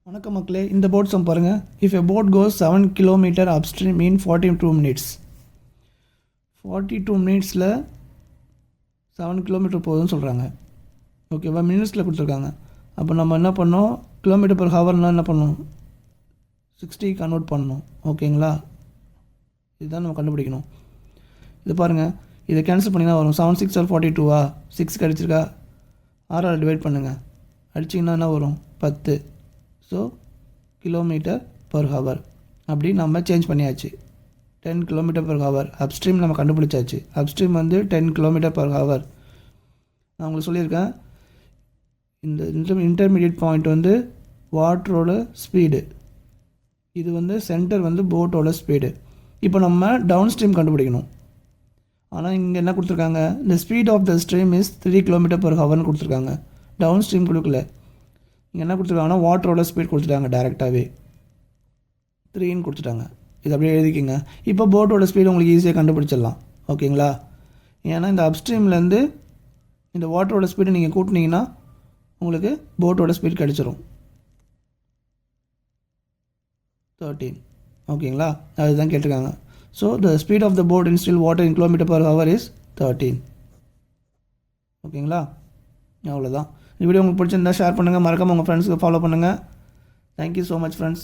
வணக்கம் மக்களே, இந்த போட் சம் பாருங்கள். If a boat goes 7 kilometre upstream in 42 minutes, 42 மினிட்ஸில் 7 கிலோமீட்டர் போகுதுன்னு சொல்கிறாங்க. ஓகேவா? மினிட்ஸில் கொடுத்துருக்காங்க. அப்போ நம்ம என்ன பண்ணோம், கிலோமீட்டர் பர் ஹவர்னால் என்ன பண்ணணும், 60 கன்வெர்ட் பண்ணணும். ஓகேங்களா? இதுதான் நம்ம கண்டுபிடிக்கணும். இது பாருங்கள், இதை கேன்சல் பண்ணி தான் வரும். 7 6 42வா, 6 கிடச்சிருக்கா, 6 டிவைட் பண்ணுங்கள், அடிச்சிங்கன்னா என்ன வரும், 10. ஸோ கிலோமீட்டர் பர் ஹவர் அப்படி நம்ம சேஞ்ச் பண்ணியாச்சு. 10 கிலோமீட்டர் பர் ஹவர் அப்ஸ்ட்ரீம் நம்ம கண்டுபிடிச்சாச்சு. அப்ஸ்ட்ரீம் வந்து 10 கிலோமீட்டர் பர் ஹவர். நான் உங்களுக்கு சொல்லியிருக்கேன், இந்த இன்டர்மீடியட் பாயிண்ட் வந்து வாட்டரோட ஸ்பீடு, இது வந்து சென்டர் வந்து போட்டோட ஸ்பீடு. இப்போ நம்ம டவுன் ஸ்ட்ரீம் கண்டுபிடிக்கணும். ஆனால் இங்கே என்ன கொடுத்துருக்காங்க, இந்த speed of the stream is 3 kilometre per ஹவர்னு கொடுத்துருக்காங்க. டவுன் ஸ்ட்ரீம் கொடுக்கல. இங்கே என்ன கொடுத்துருக்காங்கன்னா வாட்டரோட ஸ்பீட் கொடுத்துட்டாங்க, டேரெக்டாகவே 3ன்னு கொடுத்துட்டாங்க. இது அப்படியே எழுதிக்கிங்க. இப்போ போட்டோட ஸ்பீடு உங்களுக்கு ஈஸியாக கண்டுபிடிச்சிடலாம். ஓகேங்களா? ஏன்னா இந்த அப்ஸ்ட்ரீம்லேருந்து இந்த வாட்டரோட ஸ்பீடு நீங்கள் கூட்டினீங்கன்னா உங்களுக்கு போட்டோட ஸ்பீட் கிடச்சிரும், 13. ஓகேங்களா? அதுதான் கேட்டிருக்காங்க. So the speed of the boat in still water in kilometre per hour is 13. ஓகேங்களா? அவ்வளோதான். இந்த வீடியோ உங்களுக்கு பிடிச்சிருந்தா ஷேர் பண்ணுங்கள், மறக்காமல் உங்கள் ஃப்ரெண்ட்ஸுக்கு ஃபாலோ பண்ணுங்கள். Thank you so much friends.